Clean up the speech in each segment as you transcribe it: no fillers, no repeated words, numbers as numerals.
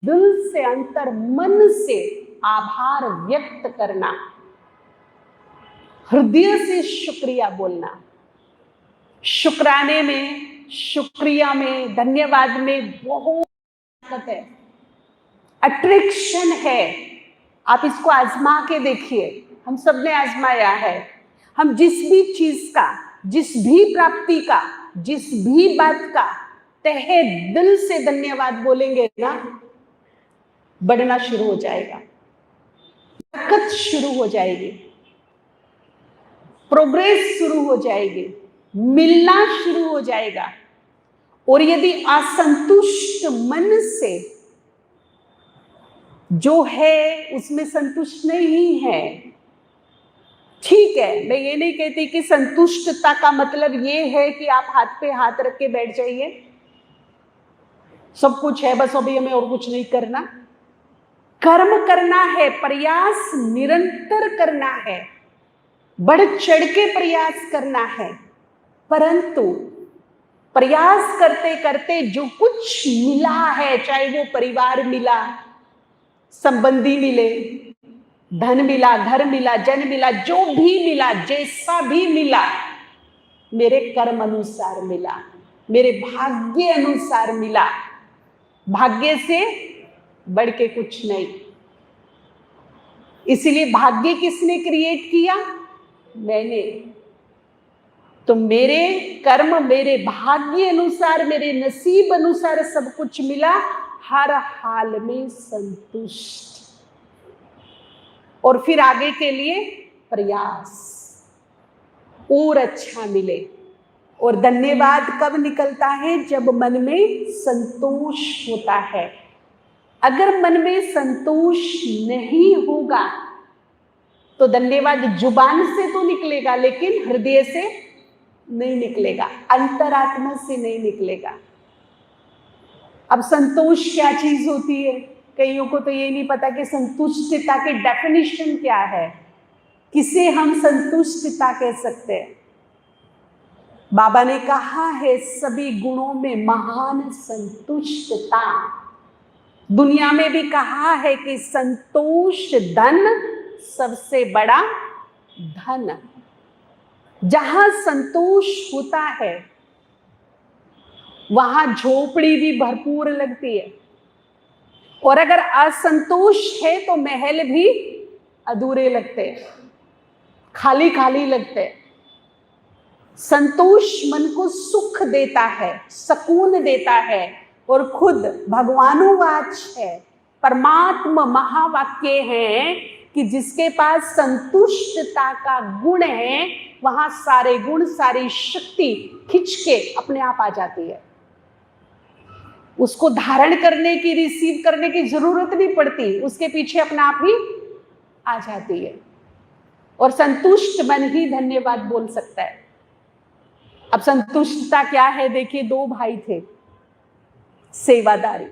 दिल से, अंतर मन से आभार व्यक्त करना, हृदय से शुक्रिया बोलना। शुक्राने में, शुक्रिया में, धन्यवाद में बहुत ताकत है, अट्रैक्शन है। आप इसको आजमा के देखिए, हम सब ने आजमाया है। हम जिस भी चीज का, जिस भी प्राप्ति का, जिस भी बात का तहे दिल से धन्यवाद बोलेंगे ना, बढ़ना शुरू हो जाएगा, बरकत शुरू हो जाएगी, प्रोग्रेस शुरू हो जाएगी, मिलना शुरू हो जाएगा। और यदि असंतुष्ट मन से जो है उसमें संतुष्ट नहीं है, ठीक है, मैं ये नहीं कहती कि संतुष्टता का मतलब ये है कि आप हाथ पे हाथ रख के बैठ जाइए, सब कुछ है बस अभी हमें और कुछ नहीं करना। कर्म करना है, प्रयास निरंतर करना है, बढ़ चढ़ के प्रयास करना है। परंतु प्रयास करते करते जो कुछ मिला है, चाहे वो परिवार मिला, संबंधी मिले, धन मिला, घर मिला, जन मिला, जो भी मिला, जैसा भी मिला, मेरे कर्म अनुसार मिला, मेरे भाग्य अनुसार मिला, भाग्य से बढ़ के कुछ नहीं। इसीलिए भाग्य किसने क्रिएट किया? मैंने। तो मेरे कर्म, मेरे भाग्य अनुसार, मेरे नसीब अनुसार सब कुछ मिला, हर हाल में संतुष्ट, और फिर आगे के लिए प्रयास और अच्छा मिले। और धन्यवाद कब निकलता है? जब मन में संतोष होता है। अगर मन में संतोष नहीं होगा तो धन्यवाद जुबान से तो निकलेगा, लेकिन हृदय से नहीं निकलेगा, अंतरात्मा से नहीं निकलेगा। अब संतोष क्या चीज होती है? कईयों को तो ये नहीं पता कि संतुष्टता की डेफिनेशन क्या है, किसे हम संतुष्टता कह सकते हैं। बाबा ने कहा है सभी गुणों में महान संतुष्टता। दुनिया में भी कहा है कि संतोष धन सबसे बड़ा धन। जहां संतोष होता है वहां झोपड़ी भी भरपूर लगती है, और अगर असंतोष है तो महल भी अधूरे लगते हैं, खाली खाली लगते हैं। संतोष मन को सुख देता है, सुकून देता है, और खुद भगवानुवाच है, परमात्मा महावाक्य है कि जिसके पास संतुष्टता का गुण है वहां सारे गुण, सारी शक्ति खिंच के अपने आप आ जाती है। उसको धारण करने की, रिसीव करने की जरूरत नहीं पड़ती, उसके पीछे अपना आप ही आ जाती है। और संतुष्ट मन ही धन्यवाद बोल सकता है। अब संतुष्टता क्या है? देखिए, दो भाई थे, सेवादारी।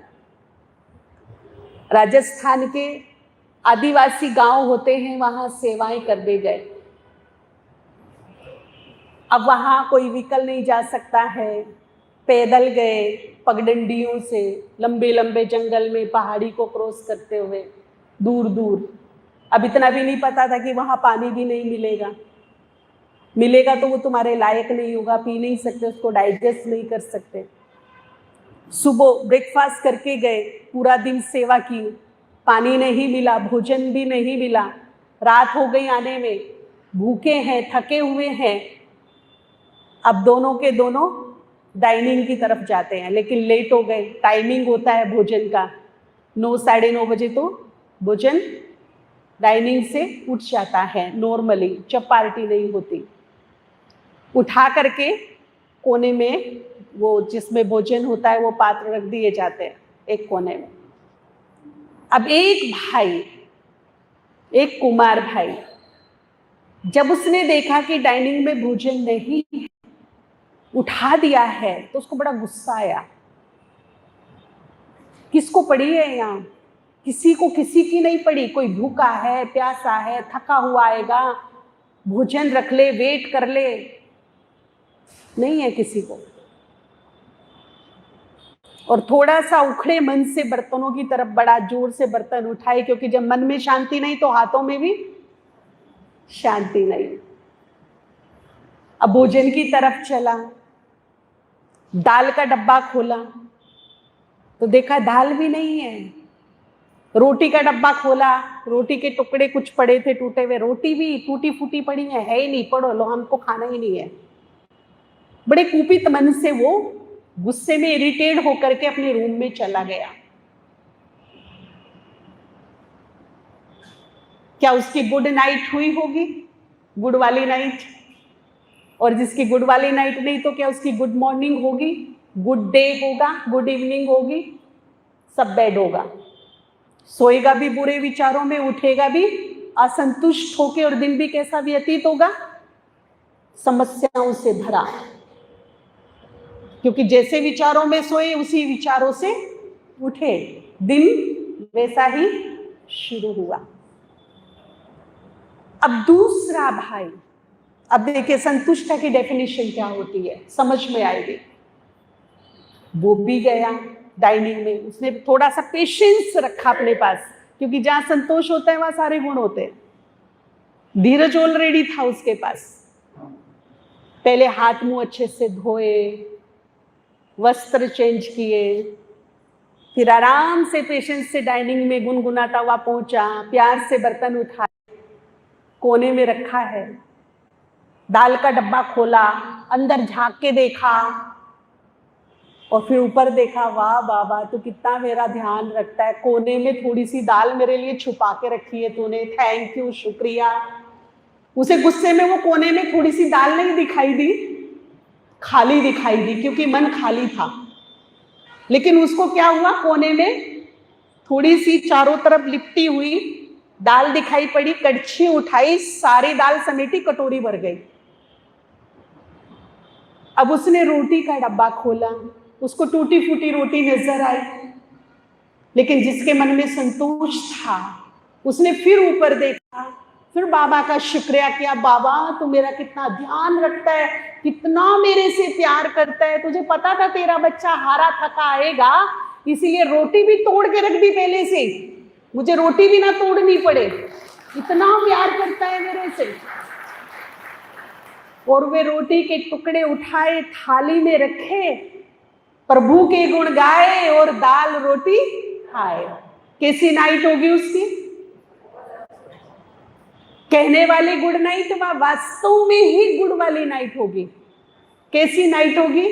राजस्थान के आदिवासी गांव होते हैं, वहां सेवाएं करने गए। अब वहां कोई व्हीकल नहीं जा सकता है, पैदल गए, पगडंडियों से लंबे लंबे जंगल में पहाड़ी को क्रॉस करते हुए दूर दूर। अब इतना भी नहीं पता था कि वहां पानी भी नहीं मिलेगा, मिलेगा तो वो तुम्हारे लायक नहीं होगा, पी नहीं सकते, उसको डाइजेस्ट नहीं कर सकते। सुबह ब्रेकफास्ट करके गए, पूरा दिन सेवा की, पानी नहीं मिला, भोजन भी नहीं मिला, रात हो गई आने में, भूखे हैं, थके हुए हैं। अब दोनों के दोनों डाइनिंग की तरफ जाते हैं, लेकिन लेट हो गए। टाइमिंग होता है भोजन का, 9 साढ़े 9 बजे तो भोजन डाइनिंग से उठ जाता है नॉर्मली, जब पार्टी नहीं होती। उठा करके कोने में वो जिसमें भोजन होता है वो पात्र रख दिए जाते हैं एक कोने में। अब एक भाई, एक कुमार भाई, जब उसने देखा कि डाइनिंग में भोजन नहीं है, उठा दिया है, तो उसको बड़ा गुस्सा आया। किसको पड़ी है यहाँ? किसी को किसी की नहीं पड़ी। कोई भूखा है, प्यासा है, थका हुआ आएगा, भोजन रख ले, वेट कर ले, नहीं है किसी को। और थोड़ा सा उखड़े मन से बर्तनों की तरफ बड़ा जोर से बर्तन उठाए, क्योंकि जब मन में शांति नहीं तो हाथों में भी शांति नहीं। अब भोजन की तरफ चला, दाल का डब्बा खोला तो देखा दाल भी नहीं है। रोटी का डब्बा खोला, रोटी के टुकड़े कुछ पड़े थे टूटे हुए, रोटी भी टूटी फूटी पड़ी है ही नहीं, पढ़ो लो, हमको खाना ही नहीं है। बड़े कुपित मन से वो गुस्से में इरिटेट होकर के अपने रूम में चला गया। क्या उसकी गुड नाइट हुई होगी? गुड वाली नाइट। और जिसकी गुड वाली नाइट नहीं तो क्या उसकी गुड मॉर्निंग होगी, गुड डे होगा, गुड इवनिंग होगी? सब बैड होगा। सोएगा भी बुरे विचारों में, उठेगा भी असंतुष्ट होके, और दिन भी कैसा व्यतीत होगा? समस्याओं से भरा। क्योंकि जैसे विचारों में सोए उसी विचारों से उठे, दिन वैसा ही शुरू हुआ। अब दूसरा भाई, अब देखिए संतुष्ट की डेफिनेशन क्या होती है, समझ में आएगी। वो भी गया डाइनिंग में, उसने थोड़ा सा पेशेंस रखा अपने पास, क्योंकि जहां संतोष होता है वहां सारे गुण होते हैं। धीरज ऑलरेडी था उसके पास। पहले हाथ मुंह अच्छे से धोए, वस्त्र चेंज किए, फिर आराम से पेशेंस से डाइनिंग में गुनगुनाता हुआ पहुंचा, प्यार से बर्तन उठाए, कोने में रखा है, दाल का डब्बा खोला, अंदर झांक के देखा और फिर ऊपर देखा। वाह बाबा, तू कितना मेरा ध्यान रखता है, कोने में थोड़ी सी दाल मेरे लिए छुपा के रखी है तूने, थैंक यू, शुक्रिया। उसे गुस्से में वो कोने में थोड़ी सी दाल नहीं दिखाई दी, खाली दिखाई दी, क्योंकि मन खाली था। लेकिन उसको क्या हुआ, कोने में थोड़ी सी चारों तरफ लिपटी हुई दाल दिखाई पड़ी, कड़छी उठाई, सारी दाल समेटी, कटोरी भर गई। अब उसने रोटी का डब्बा खोला, उसको टूटी फूटी रोटी नजर आई, लेकिन जिसके मन में संतोष था उसने फिर ऊपर देखा, फिर बाबा का शुक्रिया किया। बाबा तू मेरा कितना ध्यान रखता है, कितना मेरे से प्यार करता है, तुझे पता था तेरा बच्चा हारा थका आएगा, इसीलिए रोटी भी तोड़ के रख दी पहले से, मुझे रोटी भी ना तोड़नी पड़े, इतना प्यार करता है मेरे से। और वे रोटी के टुकड़े उठाए, थाली में रखे, प्रभु के गुण गाए और दाल रोटी खाए। कैसी नाइट होगी उसकी? कहने वाली गुड नाइट, वह वास्तव में ही गुड वाली नाइट होगी। कैसी नाइट होगी?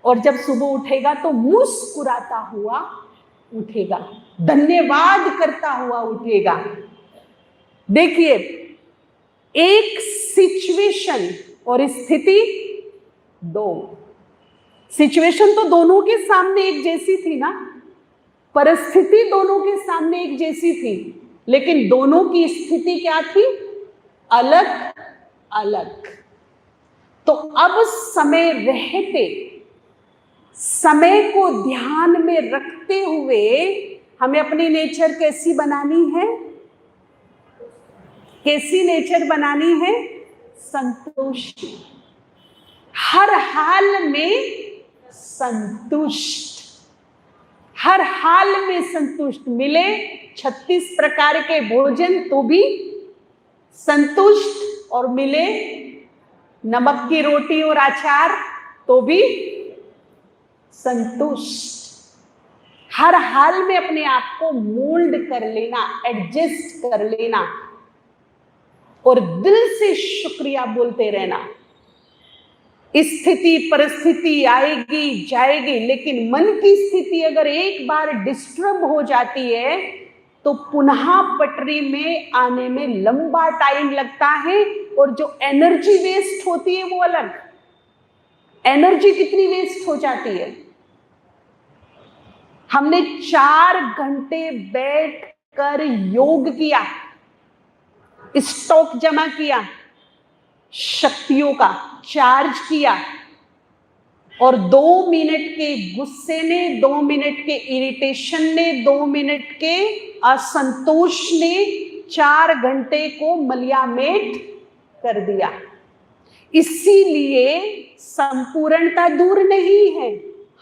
और जब सुबह उठेगा तो मुस्कुराता हुआ उठेगा, धन्यवाद करता हुआ उठेगा। देखिए, एक सिचुएशन और स्थिति दो। सिचुएशन तो दोनों के सामने एक जैसी थी ना, परिस्थिति दोनों के सामने एक जैसी थी, लेकिन दोनों की स्थिति क्या थी? अलग अलग। तो अब समय रहते, समय को ध्यान में रखते हुए हमें अपनी नेचर कैसी बनानी है? कैसी नेचर बनानी है? संतुष्ट, हर हाल में संतुष्ट, हर हाल में संतुष्ट। मिले 36 प्रकार के भोजन तो भी संतुष्ट, और मिले नमक की रोटी और अचार तो भी संतुष्ट। हर हाल में अपने आप को मोल्ड कर लेना, एडजस्ट कर लेना, और दिल से शुक्रिया बोलते रहना। स्थिति परिस्थिति आएगी जाएगी, लेकिन मन की स्थिति अगर एक बार डिस्टर्ब हो जाती है तो पुनः पटरी में आने में लंबा टाइम लगता है, और जो एनर्जी वेस्ट होती है वो अलग। एनर्जी कितनी वेस्ट हो जाती है? हमने 4 घंटे बैठकर योग किया, स्टॉक जमा किया, शक्तियों का चार्ज किया, और 2 मिनट के गुस्से ने, 2 मिनट के इरिटेशन ने, 2 मिनट के असंतोष ने 4 घंटे को मलियामेट कर दिया। इसीलिए संपूर्णता दूर नहीं है,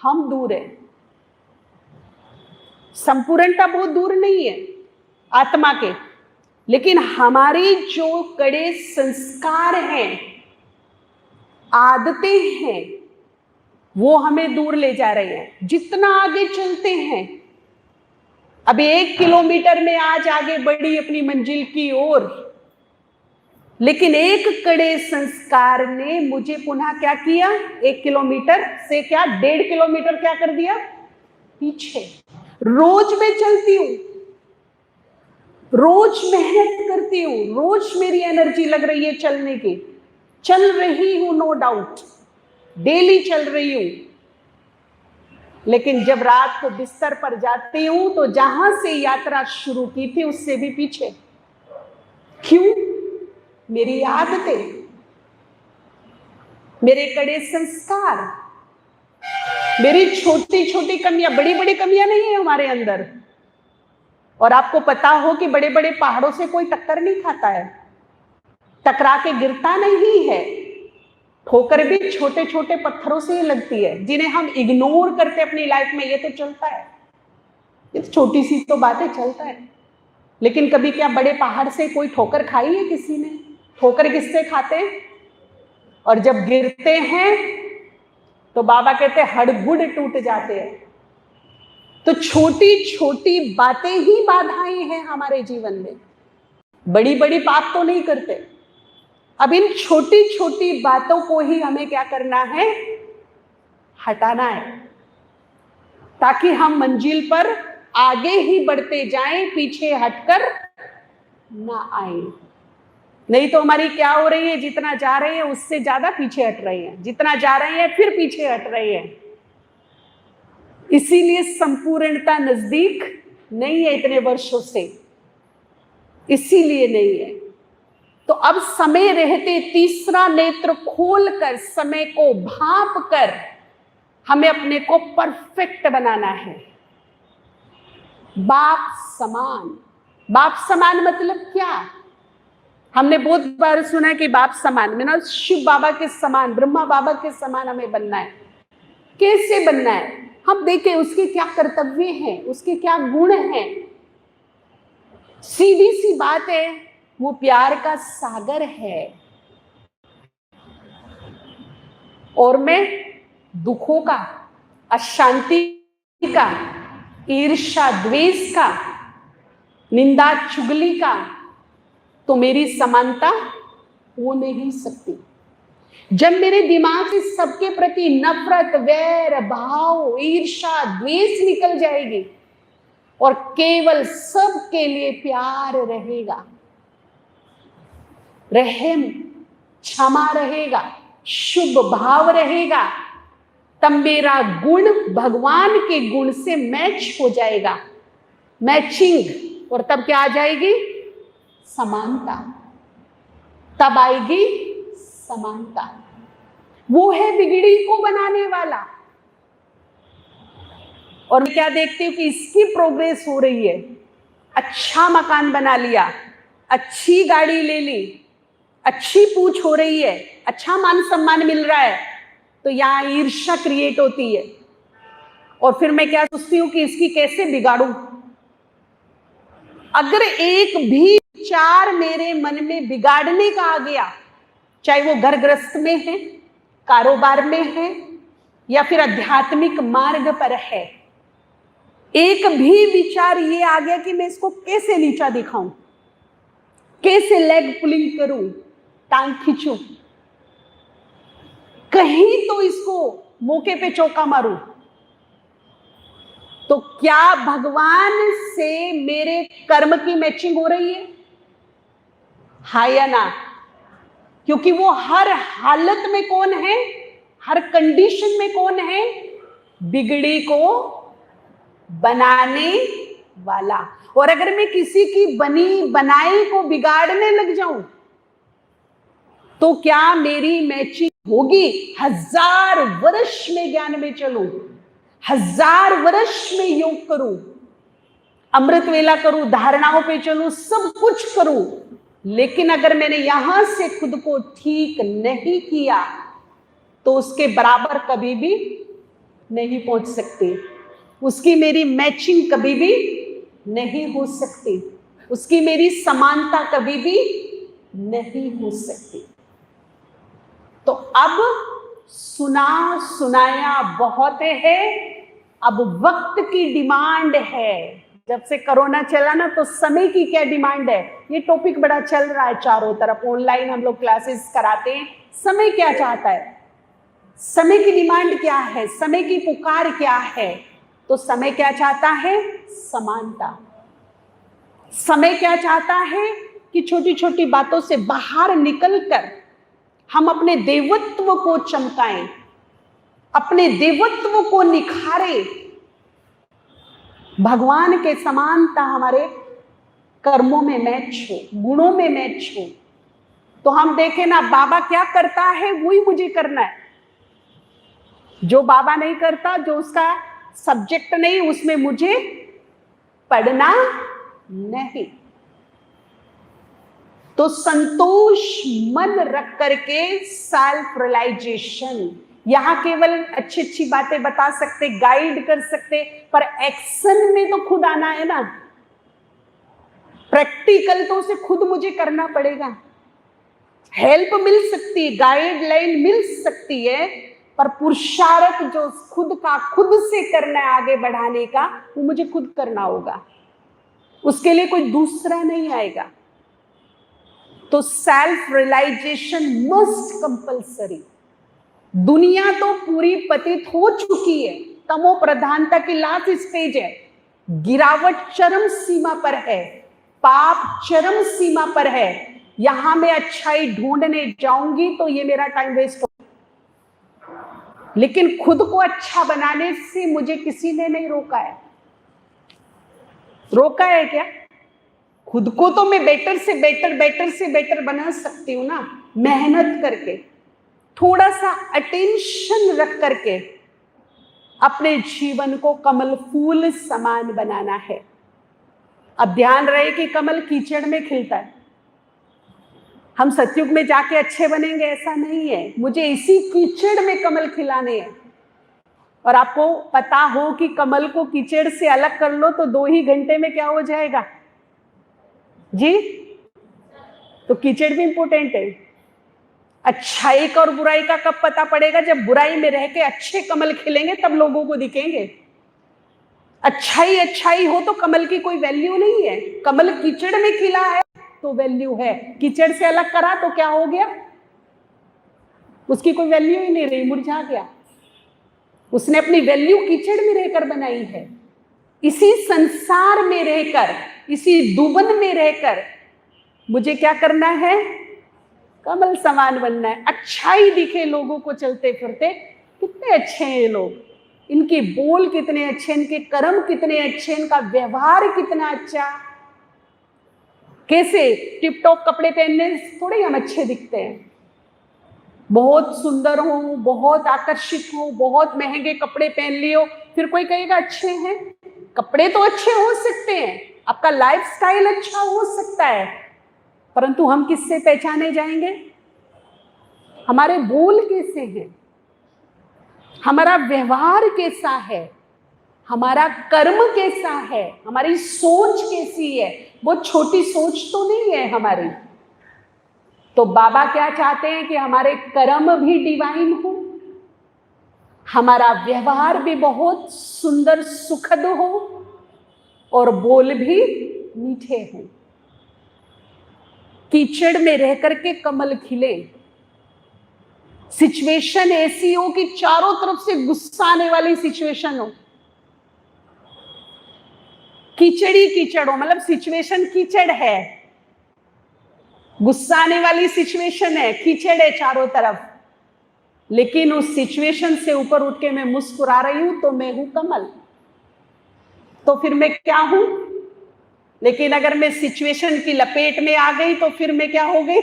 हम दूर हैं। संपूर्णता बहुत दूर नहीं है आत्मा के, लेकिन हमारी जो कड़े संस्कार हैं, आदतें हैं, वो हमें दूर ले जा रहे हैं। जितना आगे चलते हैं, अभी 1 किलोमीटर में आज आगे बढ़ी अपनी मंजिल की ओर, लेकिन एक कड़े संस्कार ने मुझे पुनः क्या किया, 1 किलोमीटर से क्या 1.5 किलोमीटर क्या कर दिया पीछे। रोज मैं चलती हूं, रोज मेहनत करती हूं, रोज मेरी एनर्जी लग रही है चलने की, चल रही हूं, नो डाउट, डेली चल रही हूं, लेकिन जब रात को बिस्तर पर जाती हूं तो जहां से यात्रा शुरू की थी उससे भी पीछे। क्यों? मेरी आदतें, मेरे कड़े संस्कार, मेरी छोटी छोटी कमियां, बड़ी बड़ी कमियां नहीं है हमारे अंदर। और आपको पता हो कि बड़े बड़े पहाड़ों से कोई टक्कर नहीं खाता है, टकरा के गिरता नहीं है। ठोकर भी छोटे छोटे पत्थरों से ही लगती है, जिन्हें हम इग्नोर करते अपनी लाइफ में। ये तो चलता है, ये तो छोटी सी तो बातें चलता है, लेकिन कभी क्या बड़े पहाड़ से कोई ठोकर खाई है किसी ने? ठोकर किससे खाते हैं? और जब गिरते हैं तो बाबा कहते हैं हड़बुड़ टूट जाते हैं। तो छोटी छोटी बातें ही बाधाएं हैं हमारे जीवन में, बड़ी बड़ी बात तो नहीं करते। अब इन छोटी छोटी बातों को ही हमें क्या करना है, हटाना है, ताकि हम मंजिल पर आगे ही बढ़ते जाएं, पीछे हटकर ना आए। नहीं तो हमारी क्या हो रही है, जितना जा रहे हैं उससे ज्यादा पीछे हट रहे हैं, जितना जा रहे हैं फिर पीछे हट रहे हैं। इसीलिए संपूर्णता नजदीक नहीं है इतने वर्षों से, इसीलिए नहीं है। तो अब समय रहते तीसरा नेत्र खोलकर, समय को भांप कर हमें अपने को परफेक्ट बनाना है, बाप समान। बाप समान मतलब क्या? हमने बहुत बार सुना है कि बाप समान मतलब शिव बाबा के समान, ब्रह्मा बाबा के समान हमें बनना है। कैसे बनना है? हम देखें उसके क्या कर्तव्य हैं, उसके क्या गुण हैं। सीधी सी बात है, वो प्यार का सागर है, और मैं दुखों का, अशांति का, ईर्ष्या द्वेष का, निंदा चुगली का, तो मेरी समानता हो नहीं सकती। जब मेरे दिमाग से सबके प्रति नफरत, वैर, भाव, ईर्ष्या, द्वेष निकल जाएगी और केवल सबके लिए प्यार रहेगा, रहम, क्षमा रहेगा, शुभ भाव रहेगा, तब मेरा गुण भगवान के गुण से मैच हो जाएगा, मैचिंग। और तब क्या आ जाएगी? समानता। तब आएगी समानता। वो है बिगड़ी को बनाने वाला। और मैं क्या देखती हूँ कि इसकी प्रोग्रेस हो रही है। अच्छा मकान बना लिया, अच्छी गाड़ी ले ली, अच्छी पूछ हो रही है, अच्छा मान सम्मान मिल रहा है, तो यहां ईर्ष्या क्रिएट होती है। और फिर मैं क्या सोचती हूँ कि इसकी कैसे बिगाड़ूं। अगर एक भी विचार मेरे मन में बिगाड़ने का आ गया, चाहे वो घर गृहस्थ में है, कारोबार में है, या फिर आध्यात्मिक मार्ग पर है, एक भी विचार ये आ गया कि मैं इसको कैसे नीचा दिखाऊं, कैसे लेग पुलिंग करूं, टांग खींचूं, कहीं तो इसको मौके पे चौका मारूं, तो क्या भगवान से मेरे कर्म की मैचिंग हो रही है? हाँ या ना? क्योंकि वो हर हालत में कौन है, हर कंडीशन में कौन है? बिगड़ी को बनाने वाला। और अगर मैं किसी की बनी बनाई को बिगाड़ने लग जाऊं, तो क्या मेरी मैचिंग होगी? 1000 वर्ष में ज्ञान में चलूं, 1000 वर्ष में योग करूं, अमृत वेला करूं, धारणाओं पे चलूं, सब कुछ करूं, लेकिन अगर मैंने यहां से खुद को ठीक नहीं किया, तो उसके बराबर कभी भी नहीं पहुंच सकती। उसकी मेरी मैचिंग कभी भी नहीं हो सकती, उसकी मेरी समानता कभी भी नहीं हो सकती। तो अब सुना सुनाया बहुत है, अब वक्त की डिमांड है। जब से कोरोना चला ना, तो समय की क्या डिमांड है, ये टॉपिक बड़ा चल रहा है चारों तरफ। ऑनलाइन हम लोग क्लासेस कराते हैं। समय क्या चाहता है, समय की डिमांड क्या है, समय की पुकार क्या है? तो समय क्या चाहता है, समानता। समय क्या चाहता है कि छोटी छोटी बातों से बाहर निकलकर हम अपने देवत्व को चमकाएं, अपने देवत्व को निखारें। भगवान के समानता हमारे कर्मों में मैच हो, गुणों में मैच हो। तो हम देखें ना, बाबा क्या करता है वही मुझे करना है। जो बाबा नहीं करता, जो उसका सब्जेक्ट नहीं, उसमें मुझे पढ़ना नहीं। तो संतोष मन रख करके सेल्फ रियलाइजेशन, यहां केवल अच्छी अच्छी बातें बता सकते, गाइड कर सकते, पर एक्शन में तो खुद आना है ना। प्रैक्टिकल तो उसे खुद मुझे करना पड़ेगा। हेल्प मिल सकती है, गाइडलाइन मिल सकती है, पर पुरुषार्थ जो खुद का खुद से करना है आगे बढ़ाने का, वो मुझे खुद करना होगा। उसके लिए कोई दूसरा नहीं आएगा। तो सेल्फ रियलाइजेशन मस्ट कंपल्सरी। दुनिया तो पूरी पतित हो चुकी है, तमो प्रधानता की लास्ट स्टेज है, गिरावट चरम सीमा पर है, पाप चरम सीमा पर है। यहां मैं अच्छाई ढूंढने जाऊंगी तो ये मेरा टाइम वेस्ट हो। लेकिन खुद को अच्छा बनाने से मुझे किसी ने नहीं रोका है। रोका है क्या? खुद को तो मैं बेटर से बेटर बना सकती हूं ना, मेहनत करके, थोड़ा सा अटेंशन रख करके अपने जीवन को कमल फूल समान बनाना है। अब ध्यान रहे कि कमल कीचड़ में खिलता है। हम सतयुग में जाके अच्छे बनेंगे ऐसा नहीं है, मुझे इसी कीचड़ में कमल खिलाने हैं। और आपको पता हो कि कमल को कीचड़ से अलग कर लो तो 2 ही घंटे में क्या हो जाएगा जी? तो कीचड़ भी इंपॉर्टेंट है। अच्छाई का और बुराई का कब पता पड़ेगा? जब बुराई में रह के अच्छे कमल खिलेंगे तब लोगों को दिखेंगे। अच्छाई हो तो कमल की कोई वैल्यू नहीं है। कमल कीचड़ में खिला है तो वैल्यू है, कीचड़ से अलग करा तो क्या हो गया? उसकी कोई वैल्यू ही नहीं रही, मुरझा गया। उसने अपनी वैल्यू कीचड़ में रहकर बनाई है। इसी संसार में रहकर, इसी दुबन में रहकर मुझे क्या करना है? कमल समान बनना है। अच्छाई दिखे लोगों को चलते फिरते, कितने अच्छे हैं ये लोग, इनके बोल कितने अच्छे, इनके कर्म कितने अच्छे, इनका व्यवहार कितना अच्छा। कैसे टिप टॉप कपड़े पहनने थोड़े हम अच्छे दिखते हैं। बहुत सुंदर हो, बहुत आकर्षित हो, बहुत महंगे कपड़े पहन लियो, फिर कोई कहेगा अच्छे हैं? कपड़े तो अच्छे हो सकते हैं, आपका लाइफस्टाइल अच्छा हो सकता है, परंतु हम किससे पहचाने जाएंगे? हमारे बोल कैसे हैं, हमारा व्यवहार कैसा है, हमारा कर्म कैसा है, हमारी सोच कैसी है। वो छोटी सोच तो नहीं है हमारी। तो बाबा क्या चाहते हैं कि हमारे कर्म भी डिवाइन हो, हमारा व्यवहार भी बहुत सुंदर सुखद हो, और बोल भी मीठे हों। कीचड़ में रह करके कमल खिले। सिचुएशन ऐसी हो कि चारों तरफ से गुस्सा आने वाली सिचुएशन हो, कीचड़ ही कीचड़ हो, मतलब सिचुएशन कीचड़ है, गुस्सा आने वाली सिचुएशन है, कीचड़ है चारों तरफ, लेकिन उस सिचुएशन से ऊपर उठ के मैं मुस्कुरा रही हूं तो मैं हूं कमल। तो फिर मैं क्या हूं? लेकिन अगर मैं सिचुएशन की लपेट में आ गई तो फिर मैं क्या हो गई?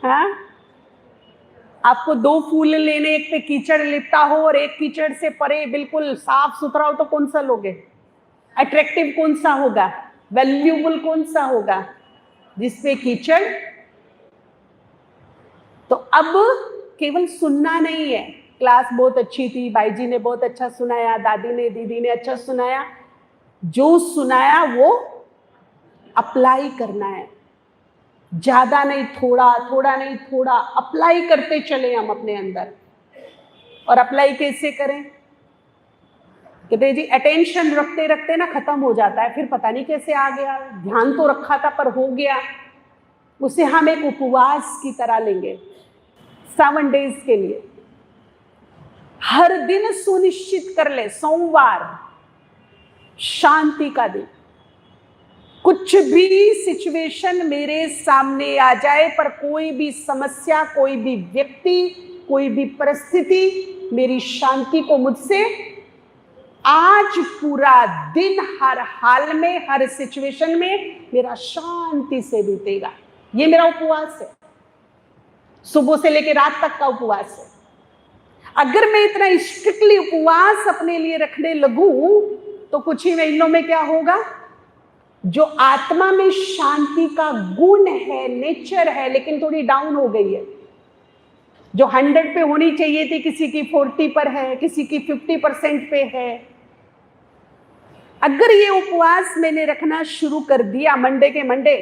हाँ, आपको 2 फूल लेने, एक पे कीचड़ लिपटा हो और एक कीचड़ से परे बिल्कुल साफ सुथरा हो, तो कौन सा लोगे? अट्रैक्टिव कौन सा होगा? वैल्यूबल कौन सा होगा? जिसपे कीचड़। तो अब केवल सुनना नहीं है, क्लास बहुत अच्छी थी, भाई जी ने बहुत अच्छा सुनाया, दादी ने, दीदी ने अच्छा सुनाया। जो सुनाया वो अप्लाई करना है, ज्यादा नहीं, थोड़ा, थोड़ा नहीं थोड़ा, अप्लाई करते चले हम अपने अंदर। और अप्लाई कैसे करें? कहते जी अटेंशन रखते रखते ना खत्म हो जाता है, फिर पता नहीं कैसे आ गया, ध्यान तो रखा था पर हो गया। उसे हम एक उपवास की तरह लेंगे 7 डेज के लिए। हर दिन सुनिश्चित कर ले, सोमवार शांति का दिन, कुछ भी सिचुएशन मेरे सामने आ जाए, पर कोई भी समस्या, कोई भी व्यक्ति, कोई भी परिस्थिति मेरी शांति को मुझसे आज पूरा दिन, हर हाल में, हर सिचुएशन में मेरा शांति से बीतेगा। ये मेरा उपवास है, सुबह से लेकर रात तक का उपवास है। अगर मैं इतना स्ट्रिक्टली उपवास अपने लिए रखने लगूं तो कुछ ही महीनों में क्या होगा, जो आत्मा में शांति का गुण है, नेचर है, लेकिन थोड़ी डाउन हो गई है, जो 100 पे होनी चाहिए थी, किसी की 40 पर है, किसी की 50% पे है। अगर ये उपवास मैंने रखना शुरू कर दिया, मंडे के मंडे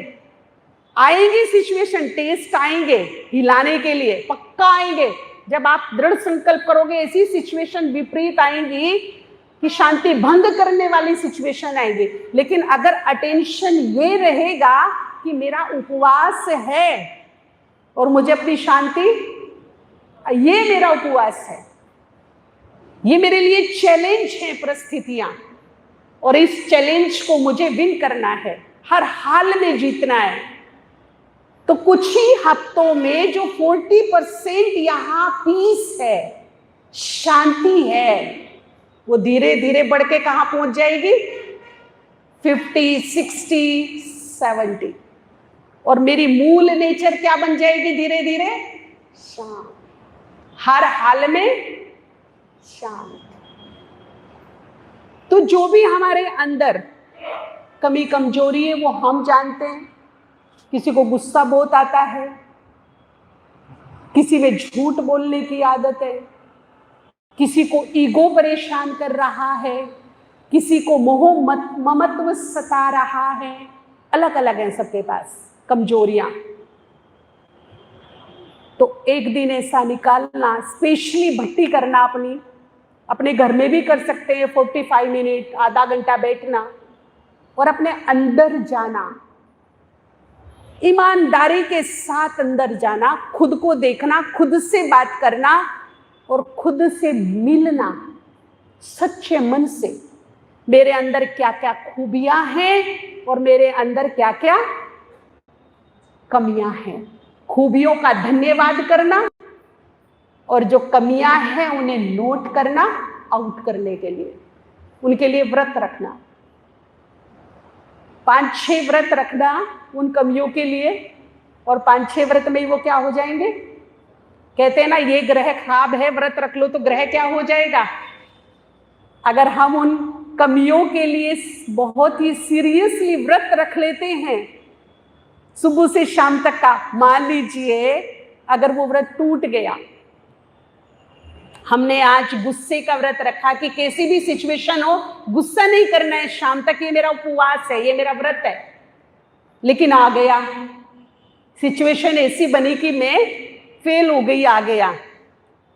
आएंगी सिचुएशन, टेस्ट आएंगे हिलाने के लिए, पक्का आएंगे। जब आप दृढ़ संकल्प करोगे, ऐसी सिचुएशन विपरीत आएंगी कि शांति भंग करने वाली सिचुएशन आएगी। लेकिन अगर अटेंशन ये रहेगा कि मेरा उपवास है और मुझे अपनी शांति, ये मेरा उपवास है, ये मेरे लिए चैलेंज है परिस्थितियां, और इस चैलेंज को मुझे विन करना है, हर हाल में जीतना है, तो कुछ ही हफ्तों में जो 40% यहां पीस है, शांति है, वो धीरे धीरे बढ़ के कहां पहुंच जाएगी, 50, 60, 70। और मेरी मूल नेचर क्या बन जाएगी धीरे धीरे, शांत, हर हाल में शांत। तो जो भी हमारे अंदर कमी कमजोरी है वो हम जानते हैं। किसी को गुस्सा बहुत आता है, किसी में झूठ बोलने की आदत है, किसी को ईगो परेशान कर रहा है, किसी को मोह ममत्व सता रहा है, अलग अलग है सबके पास कमजोरियां। तो एक दिन ऐसा निकालना, स्पेशली भक्ति करना, अपने घर में भी कर सकते हैं, 45 मिनट, आधा घंटा बैठना और अपने अंदर जाना, ईमानदारी के साथ अंदर जाना, खुद को देखना, खुद से बात करना और खुद से मिलना सच्चे मन से। मेरे अंदर क्या क्या खूबियां हैं और मेरे अंदर क्या क्या कमियां हैं, खूबियों का धन्यवाद करना और जो कमियां हैं उन्हें नोट करना, आउट करने के लिए, उनके लिए व्रत रखना, 5-6 व्रत रखना उन कमियों के लिए। और 5-6 व्रत में ही वो क्या हो जाएंगे, कहते हैं ना ये ग्रह खराब है, व्रत रख लो तो ग्रह क्या हो जाएगा। अगर हम उन कमियों के लिए बहुत ही सीरियसली व्रत रख लेते हैं सुबह से शाम तक का, मान लीजिए अगर वो व्रत टूट गया, हमने आज गुस्से का व्रत रखा कि कैसी भी सिचुएशन हो गुस्सा नहीं करना है शाम तक, ये मेरा उपवास है, ये मेरा व्रत है, लेकिन आ गया सिचुएशन ऐसी बनी कि मैं फेल हो गई, आ गया,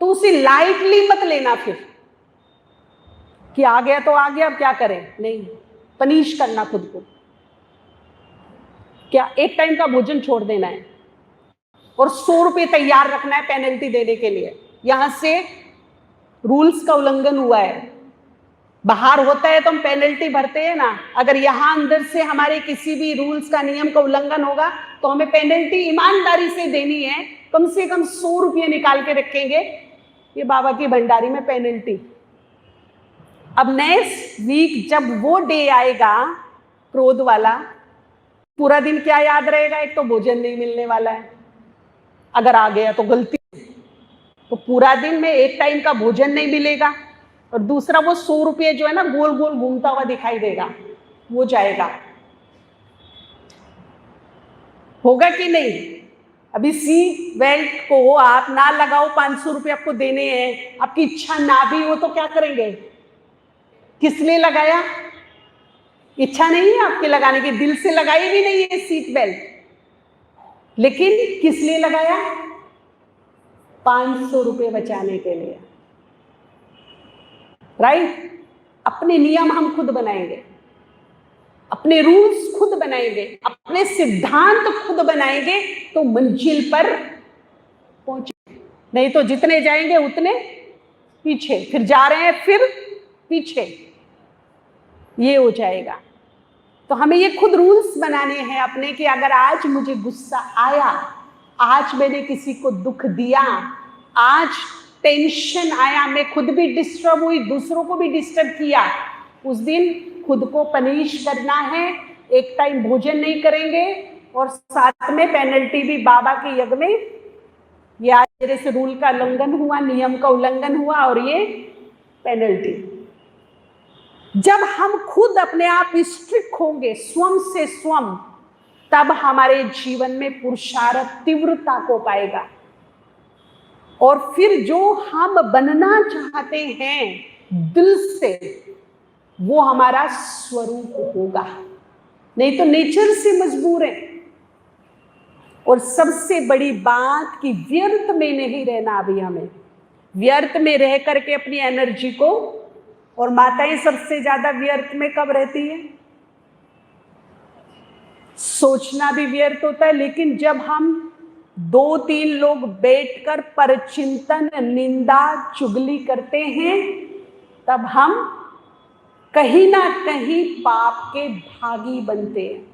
तो उसे लाइटली मत लेना फिर कि आ गया तो आ गया, अब क्या करें, नहीं, पनिश करना खुद को। क्या एक टाइम का भोजन छोड़ देना है और 100 रुपये तैयार रखना है पेनल्टी देने के लिए। यहां से रूल्स का उल्लंघन हुआ है, बाहर होता है तो हम पेनल्टी भरते हैं ना, अगर यहां अंदर से हमारे किसी भी रूल्स का, नियम का उल्लंघन होगा तो हमें पेनल्टी ईमानदारी से देनी है, कम से कम 100 रुपये निकाल के रखेंगे, ये बाबा की भंडारी में पेनल्टी। अब नेक्स्ट वीक जब वो डे आएगा क्रोध वाला, पूरा दिन क्या याद रहेगा, एक तो भोजन नहीं मिलने वाला है, अगर आ गया तो गलती, तो पूरा दिन में एक टाइम का भोजन नहीं मिलेगा, और दूसरा वो 100 रुपये जो है ना गोल गोल घूमता हुआ दिखाई देगा, वो जाएगा, होगा कि नहीं। अभी सीट बेल्ट को आप ना लगाओ, 500 रुपये आपको देने हैं, आपकी इच्छा ना भी हो तो क्या करेंगे? किस लिए लगाया? इच्छा नहीं है आपके लगाने की, दिल से लगाई भी नहीं है सीट बेल्ट, लेकिन किस लिए लगाया? 500 रुपये बचाने के लिए, राइट? अपने नियम हम खुद बनाएंगे, अपने रूल्स खुद बनाएंगे, अपने सिद्धांत खुद बनाएंगे तो मंजिल पर पहुंचे। नहीं तो जितने जाएंगे उतने पीछे, फिर जा रहे हैं फिर पीछे, ये हो जाएगा। तो हमें ये खुद रूल्स बनाने हैं अपने कि अगर आज मुझे गुस्सा आया, आज मैंने किसी को दुख दिया, आज टेंशन आया, मैं खुद भी डिस्टर्ब हुई, दूसरों को भी डिस्टर्ब किया, उस दिन खुद को पनिश करना है। एक टाइम भोजन नहीं करेंगे और साथ में पेनल्टी भी बाबा के यज्ञ में, ये आज मेरे से रूल का उल्लंघन हुआ, नियम का उल्लंघन हुआ और ये पेनल्टी। जब हम खुद अपने आप स्ट्रिक्ट होंगे स्वयं से स्वयं, तब हमारे जीवन में पुरुषार्थ तीव्रता को पाएगा और फिर जो हम बनना चाहते हैं दिल से, वो हमारा स्वरूप होगा। नहीं तो नेचर से मजबूर है। और सबसे बड़ी बात कि व्यर्थ में नहीं रहना। अभी हमें व्यर्थ में रह करके अपनी एनर्जी को, और माताएं सबसे ज्यादा व्यर्थ में कब रहती है? सोचना भी व्यर्थ होता है, लेकिन जब हम 2-3 लोग बैठकर परचिंतन, निंदा, चुगली करते हैं, तब हम कहीं ना कहीं पाप के भागी बनते हैं।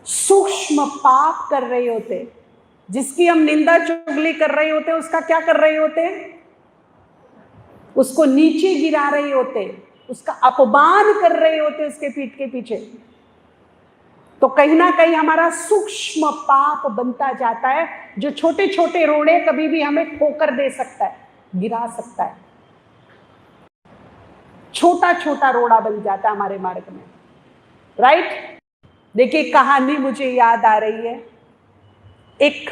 सूक्ष्म पाप कर रहे होते, जिसकी हम निंदा चुगली कर रहे होते, उसका क्या कर रहे होते? उसको नीचे गिरा रहे होते, उसका अपमान कर रहे होते उसके पीठ के पीछे। तो कहीं ना कहीं हमारा सूक्ष्म पाप बनता जाता है, जो छोटे छोटे रोड़े कभी भी हमें ठोकर दे सकता है, गिरा सकता है। छोटा छोटा रोड़ा बन जाता है हमारे मार्ग में, राइट? देखिए, कहानी मुझे याद आ रही है। एक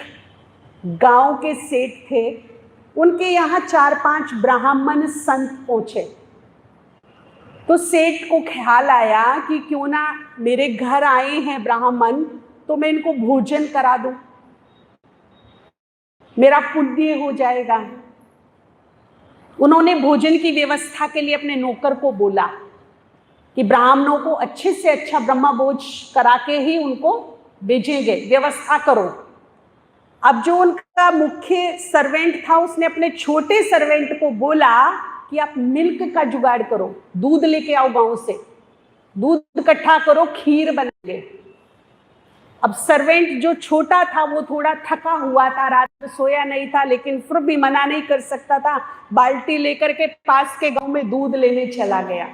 गांव के सेठ थे, उनके यहाँ 4-5 ब्राह्मण संत पहुंचे। तो सेठ को ख्याल आया कि क्यों ना मेरे घर आए हैं ब्राह्मण, तो मैं इनको भोजन करा दूं, मेरा पुण्य हो जाएगा। उन्होंने भोजन की व्यवस्था के लिए अपने नौकर को बोला कि ब्राह्मणों को अच्छे से अच्छा ब्रह्म भोज करा के ही उनको भेजेंगे, व्यवस्था करो। अब जो उनका मुख्य सर्वेंट था, उसने अपने छोटे सर्वेंट को बोला कि आप मिल्क का जुगाड़ करो, दूध लेके आओ गांव से, दूध इकट्ठा करो, खीर बनाएंगे। अब सर्वेंट जो छोटा था वो थोड़ा थका हुआ था, रात में सोया नहीं था, लेकिन फिर भी मना नहीं कर सकता था। बाल्टी लेकर के पास के गांव में दूध लेने चला गया।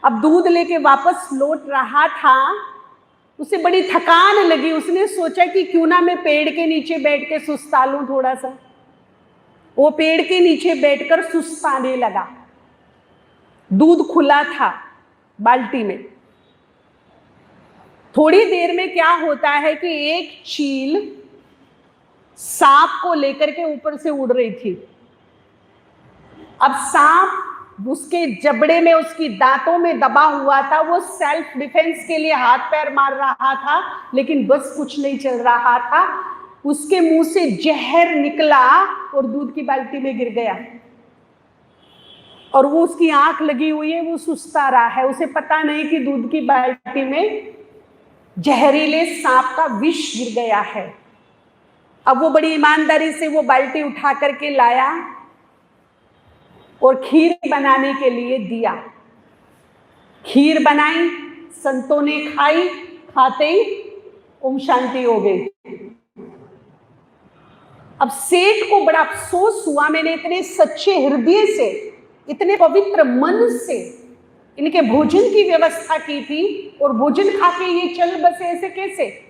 अब दूध लेके वापस लौट रहा था, उसे बड़ी थकान लगी। उसने सोचा कि क्यों ना मैं पेड़ के नीचे बैठ के सुस्ता लूं थोड़ा सा। वो पेड़ के नीचे बैठकर सुस्ताने लगा। दूध खुला था बाल्टी में। थोड़ी देर में क्या होता है कि एक चील सांप को लेकर के ऊपर से उड़ रही थी। अब सांप उसके जबड़े में, उसकी दांतों में दबा हुआ था। वो सेल्फ डिफेंस के लिए हाथ पैर मार रहा था, लेकिन बस कुछ नहीं चल रहा था। उसके मुंह से जहर निकला और दूध की बाल्टी में गिर गया। और वो, उसकी आंख लगी हुई है, वो सुस्ता रहा है। उसे पता नहीं कि दूध की बाल्टी में जहरीले सांप का विष गिर गया है। अब वो बड़ी ईमानदारी से वो बाल्टी उठा करके लाया और खीर बनाने के लिए दिया। खीर बनाई, संतों ने खाई, खाते ही ओम शांति हो गई। अब सेठ को बड़ा अफसोस हुआ, मैंने इतने सच्चे हृदय से, इतने पवित्र मन से इनके भोजन की व्यवस्था की थी, और भोजन खा के ये चल बसे ऐसे कैसे?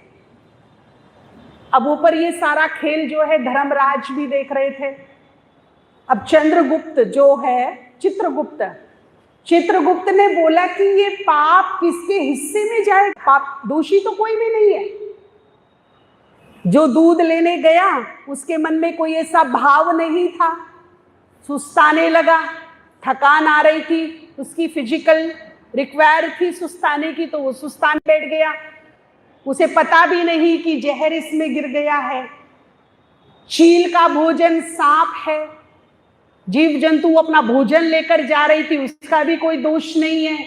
अब ऊपर ये सारा खेल जो है धर्मराज भी देख रहे थे। अब चंद्रगुप्त जो है, चित्रगुप्त ने बोला कि ये पाप किसके हिस्से में जाए? पाप दोषी तो कोई भी नहीं है। जो दूध लेने गया उसके मन में कोई ऐसा भाव नहीं था, सुस्ताने लगा, थकान आ रही थी, उसकी फिजिकल रिक्वायर थी सुस्ताने की, तो वो सुस्तान बैठ गया। उसे पता भी नहीं कि जहर इसमें गिर गया है। चील का भोजन सांप है, जीव जंतु अपना भोजन लेकर जा रही थी, उसका भी कोई दोष नहीं है।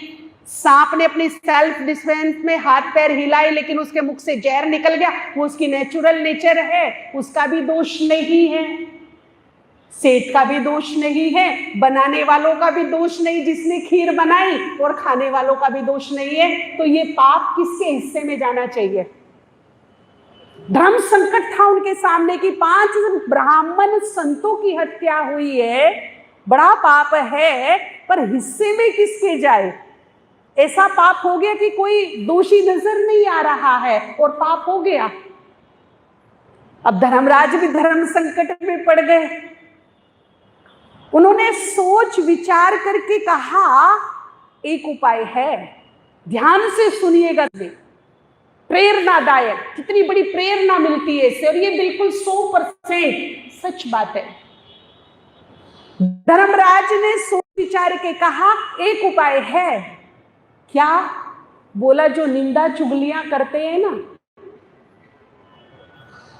सांप ने अपनी सेल्फ डिफेंस में हाथ पैर हिलाए, लेकिन उसके मुख से जहर निकल गया, वो उसकी नेचुरल नेचर है, उसका भी दोष नहीं है। सेठ का भी दोष नहीं है, बनाने वालों का भी दोष नहीं जिसने खीर बनाई, और खाने वालों का भी दोष नहीं है। तो ये पाप किसके हिस्से में जाना चाहिए? धर्म संकट था उनके सामने कि 5 ब्राह्मण संतों की हत्या हुई है, बड़ा पाप है, पर हिस्से में किसके जाए? ऐसा पाप हो गया कि कोई दोषी नजर नहीं आ रहा है और पाप हो गया। अब धर्मराज भी धर्म संकट में पड़ गए। उन्होंने सोच विचार करके कहा एक उपाय है, ध्यान से सुनिएगा, प्रेरणादायक, कितनी बड़ी प्रेरणा मिलती है इससे, और ये बिल्कुल 100% सच बात है। धर्मराज ने सोच विचार के कहा एक उपाय है। क्या? बोला जो निंदा चुगलियां करते हैं ना,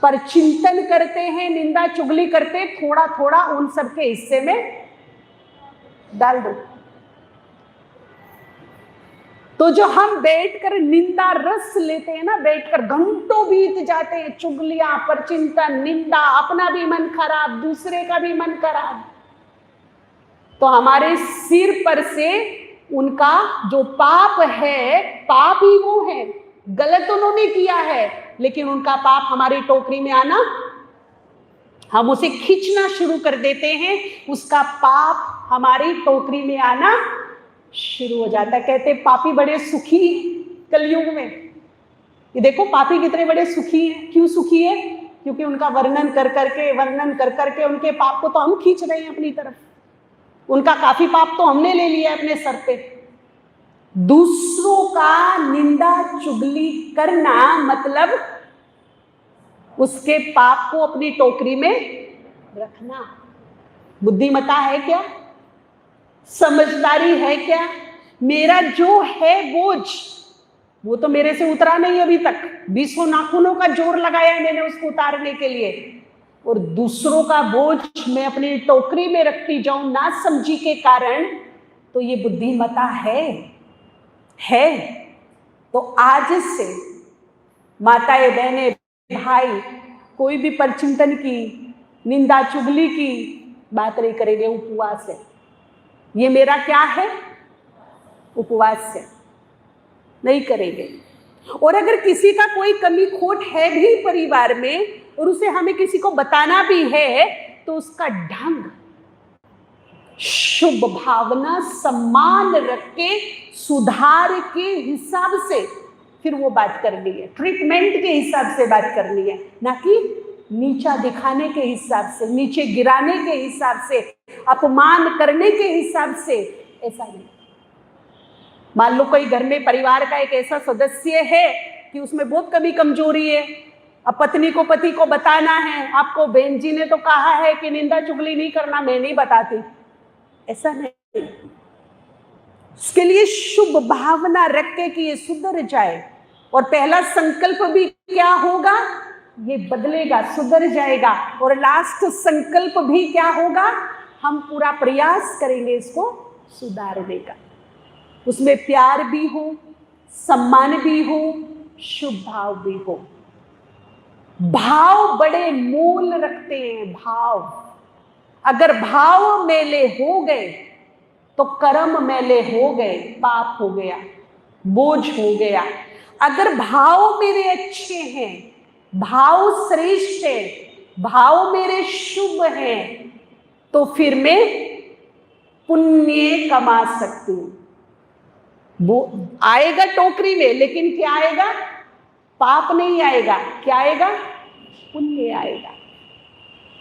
पर चिंतन करते हैं, निंदा चुगली करते, थोड़ा थोड़ा उन सबके हिस्से में डाल दो। तो जो हम बैठकर निंदा रस लेते हैं ना, बैठकर घंटों बीत जाते हैं, चुगलियां, पर चिंतन, निंदा, अपना भी मन खराब, दूसरे का भी मन खराब, तो हमारे सिर पर से उनका जो पाप है, पाप ही वो है, गलत उन्होंने किया है, लेकिन उनका पाप हमारी टोकरी में आना, हम उसे खींचना शुरू कर देते हैं, उसका पाप हमारी टोकरी में आना शुरू हो जाता है। कहते पापी बड़े सुखी कलयुग में। ये देखो पापी कितने बड़े सुखी हैं। क्यों सुखी है? क्योंकि उनका वर्णन कर करके उनके पाप को तो हम खींच रहे हैं अपनी तरफ। उनका काफी पाप तो हमने ले लिया है अपने सर पे। दूसरों का निंदा चुगली करना मतलब उसके पाप को अपनी टोकरी में रखना। बुद्धिमता है क्या? समझदारी है क्या? मेरा जो है बोझ, वो तो मेरे से उतरा नहीं अभी तक, 20 नाखूनों का जोर लगाया है मैंने उसको उतारने के लिए, और दूसरों का बोझ मैं अपनी टोकरी में रखती जाऊं ना समझी के कारण, तो ये बुद्धिमता है। तो आज से माताएं, बहनें, भाई, कोई भी परचिंतन की, निंदा चुगली की बात नहीं करेंगे। उपवास है, ये मेरा क्या है? उपवास है, नहीं करेंगे। और अगर किसी का कोई कमी खोट है भी परिवार में और उसे हमें किसी को बताना भी है, तो उसका ढंग, शुभ भावना, सम्मान रख के, सुधार के हिसाब से फिर वो बात करनी है, ट्रीटमेंट के हिसाब से बात करनी है, ना कि नीचा दिखाने के हिसाब से, नीचे गिराने के हिसाब से, अपमान करने के हिसाब से। ऐसा नहीं। मान लो कोई घर में परिवार का एक ऐसा सदस्य है कि उसमें बहुत कमी कमजोरी है, अब पत्नी को, पति को बताना है, आपको बहन जी ने तो कहा है कि निंदा चुगली नहीं करना, मैं नहीं बताती, ऐसा नहीं। उसके लिए शुभ भावना रख के कि ये सुधर जाए। और पहला संकल्प भी क्या होगा? ये बदलेगा, सुधर जाएगा। और लास्ट संकल्प भी क्या होगा? हम पूरा प्रयास करेंगे इसको सुधारने का। उसमें प्यार भी हो, सम्मान भी हो, शुभ भाव भी हो। भाव बड़े मूल रखते हैं। भाव, अगर भाव मेले हो गए तो कर्म मेले हो गए, पाप हो गया, बोझ हो गया। अगर भाव मेरे अच्छे हैं, भाव श्रेष्ठ है, भाव मेरे शुभ हैं, तो फिर मैं पुण्य कमा सकती हूं। वो आएगा टोकरी में, लेकिन क्या आएगा? पाप नहीं आएगा। क्या आएगा? पुण्य आएगा।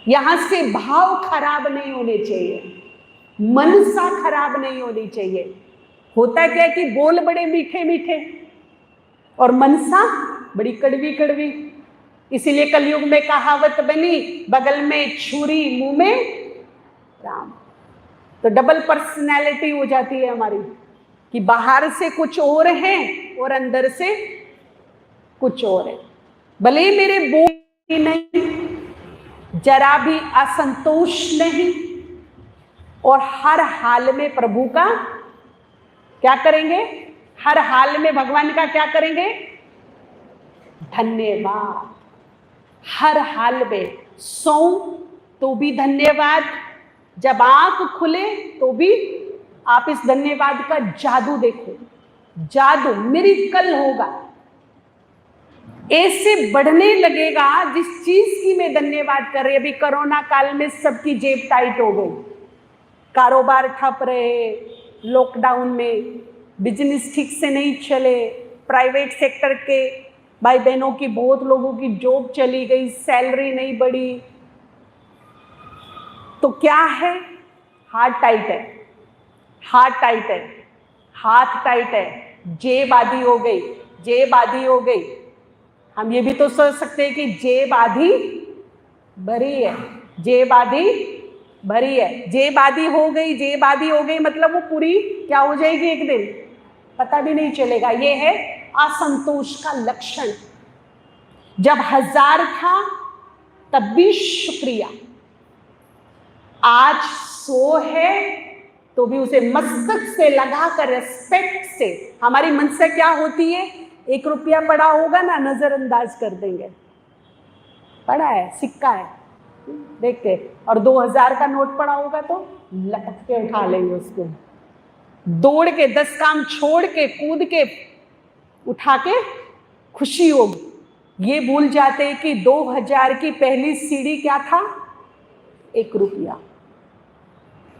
यहां से भाव खराब नहीं होने चाहिए, मनसा खराब नहीं होनी चाहिए। होता क्या कि बोल बड़े मीठे मीठे और मनसा बड़ी कड़वी कड़वी। इसीलिए कलयुग में कहावत बनी, बगल में छुरी मुंह में राम। तो डबल पर्सनैलिटी हो जाती है हमारी, कि बाहर से कुछ और है और अंदर से कुछ और है। भले ही मेरे बोल नहीं, जरा भी असंतोष नहीं, और हर हाल में प्रभु का क्या करेंगे, हर हाल में भगवान का क्या करेंगे, धन्यवाद। हर हाल में सो तो भी धन्यवाद, जब आंख खुले तो भी आप इस धन्यवाद का जादू देखो, जादू मिरेकल होगा, ऐसे बढ़ने लगेगा। जिस चीज की मैं धन्यवाद कर रही, अभी कोरोना काल में सबकी जेब टाइट हो गई, कारोबार ठप रहे, लॉकडाउन में बिजनेस ठीक से नहीं चले, प्राइवेट सेक्टर के भाई बहनों की, बहुत लोगों की जॉब चली गई, सैलरी नहीं बढ़ी, तो क्या है, हाथ टाइट है, हाथ टाइट है, हाथ टाइट है, जेब आधी हो गई, जेब आधी हो गई। हम ये भी तो सोच सकते हैं कि जेब आधी भरी है, जेब आधी भरी है, जेब आधी हो गई, जेब आधी हो गई मतलब वो पूरी क्या हो जाएगी एक दिन, पता भी नहीं चलेगा। ये है असंतोष का लक्षण। जब 1000 था तब भी शुक्रिया, आज 100 है तो भी उसे मस्तक से लगाकर रेस्पेक्ट से, हमारी मनसा क्या होती है, 1 रुपया पड़ा होगा ना, नजरअंदाज कर देंगे, पड़ा है, सिक्का है देख के, और 2000 का नोट पड़ा होगा तो लटक के उठा लेंगे उसको, दौड़ के 10 काम छोड़ के कूद के उठा के खुशी होगी। ये भूल जाते हैं कि 2000 की पहली सीढ़ी क्या था, 1 रुपया।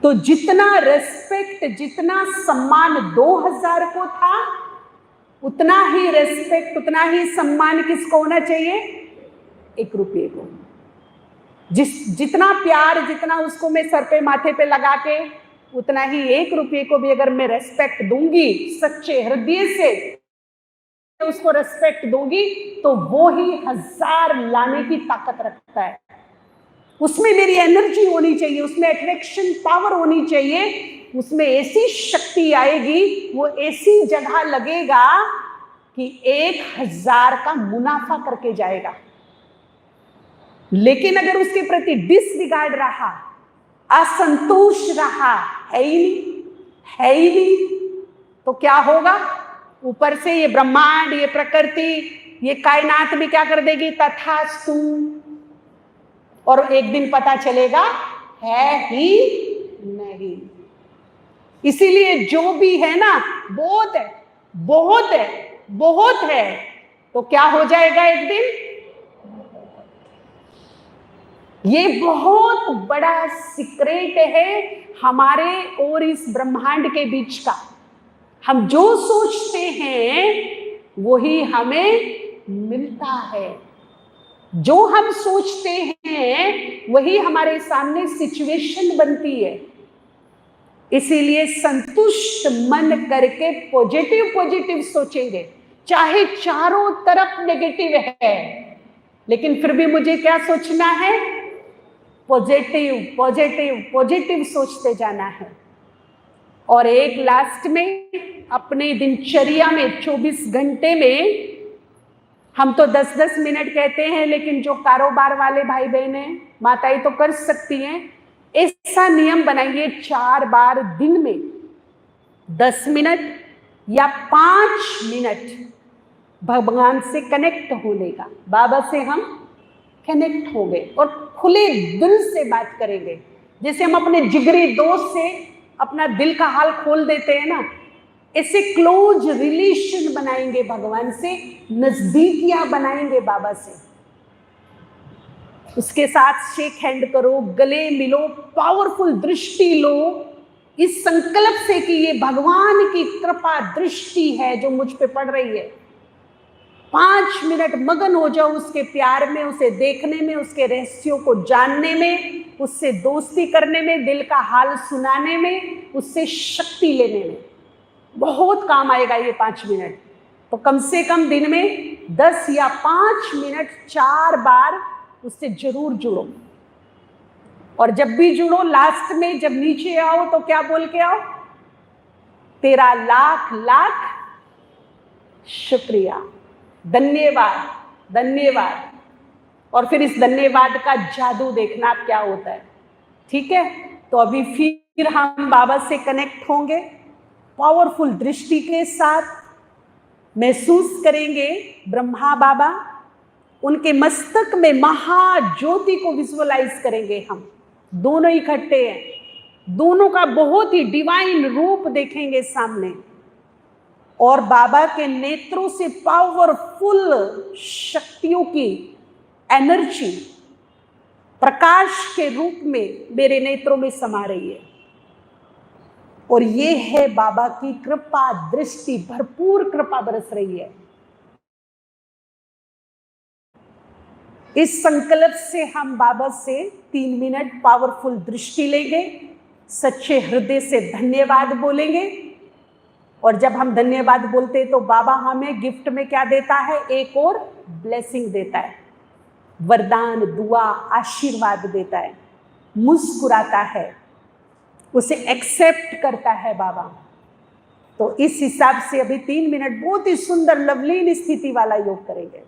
तो जितना रेस्पेक्ट, जितना सम्मान 2000 को था, उतना ही रेस्पेक्ट, उतना ही सम्मान किसको होना चाहिए, 1 रुपये को। जितना प्यार, जितना उसको मैं सर पे माथे पे लगा के, उतना ही 1 रुपये को भी अगर मैं रेस्पेक्ट दूंगी, सच्चे हृदय से उसको रेस्पेक्ट दूंगी, तो वो ही 1000 लाने की ताकत रखता है। उसमें मेरी एनर्जी होनी चाहिए, उसमें अट्रैक्शन पावर होनी चाहिए, उसमें ऐसी शक्ति आएगी, वो ऐसी जगह लगेगा कि 1000 का मुनाफा करके जाएगा। लेकिन अगर उसके प्रति डिसरिगार्ड रहा, असंतोष रहा, है ही नहीं, है ही नहीं, तो क्या होगा, ऊपर से ये ब्रह्मांड, ये प्रकृति, ये कायनात भी क्या कर देगी, तथास्तु, और एक दिन पता चलेगा है ही नहीं। इसीलिए जो भी है ना, बहुत है, बहुत है, बहुत है, तो क्या हो जाएगा एक दिन, ये बहुत बड़ा सीक्रेट है हमारे और इस ब्रह्मांड के बीच का। हम जो सोचते हैं वही हमें मिलता है, जो हम सोचते हैं वही हमारे सामने सिचुएशन बनती है। इसीलिए संतुष्ट मन करके पॉजिटिव पॉजिटिव सोचेंगे, चाहे चारों तरफ नेगेटिव है, लेकिन फिर भी मुझे क्या सोचना है, पॉजिटिव पॉजिटिव पॉजिटिव सोचते जाना है। और एक लास्ट में अपने दिनचर्या में 24 घंटे में, हम तो 10-10 मिनट कहते हैं, लेकिन जो कारोबार वाले भाई बहन हैं, माताएं तो कर सकती हैं, ऐसा नियम बनाइए 4 बार दिन में 10 मिनट या 5 मिनट भगवान से कनेक्ट होने का। बाबा से हम कनेक्ट हो गए और खुले दिल से बात करेंगे, जैसे हम अपने जिगरी दोस्त से अपना दिल का हाल खोल देते हैं ना, ऐसे क्लोज रिलेशन बनाएंगे भगवान से, नजदीकियां बनाएंगे बाबा से। उसके साथ शेक हैंड करो, गले मिलो, पावरफुल दृष्टि लो, इस संकल्प से कि ये भगवान की कृपा दृष्टि है जो मुझ पे पड़ रही है। 5 मिनट मगन हो जाओ उसके प्यार में, उसे देखने में, उसके रहस्यों को जानने में, उससे दोस्ती करने में, दिल का हाल सुनाने में, उससे शक्ति लेने में। बहुत काम आएगा ये 5 मिनट। तो कम से कम दिन में 10 या 5 मिनट 4 बार उससे जरूर जुड़ो। और जब भी जुड़ो, लास्ट में जब नीचे आओ तो क्या बोल के आओ? तेरा लाख लाख शुक्रिया, धन्यवाद, धन्यवाद। और फिर इस धन्यवाद का जादू देखना क्या होता है। ठीक है, तो अभी फिर हम बाबा से कनेक्ट होंगे, पावरफुल दृष्टि के साथ महसूस करेंगे ब्रह्मा बाबा, उनके मस्तक में महाज्योति को विजुअलाइज करेंगे। हम दोनों इकट्ठे हैं, दोनों का बहुत ही डिवाइन रूप देखेंगे सामने, और बाबा के नेत्रों से पावरफुल शक्तियों की एनर्जी प्रकाश के रूप में मेरे नेत्रों में समा रही है। और ये है बाबा की कृपा दृष्टि, भरपूर कृपा बरस रही है। इस संकल्प से हम बाबा से 3 मिनट पावरफुल दृष्टि लेंगे, सच्चे हृदय से धन्यवाद बोलेंगे। और जब हम धन्यवाद बोलते हैं तो बाबा हमें गिफ्ट में क्या देता है? एक और ब्लेसिंग देता है, वरदान, दुआ, आशीर्वाद देता है, मुस्कुराता है, उसे एक्सेप्ट करता है बाबा। तो इस हिसाब से अभी 3 मिनट बहुत ही सुंदर लवलीन स्थिति वाला योग करेंगे।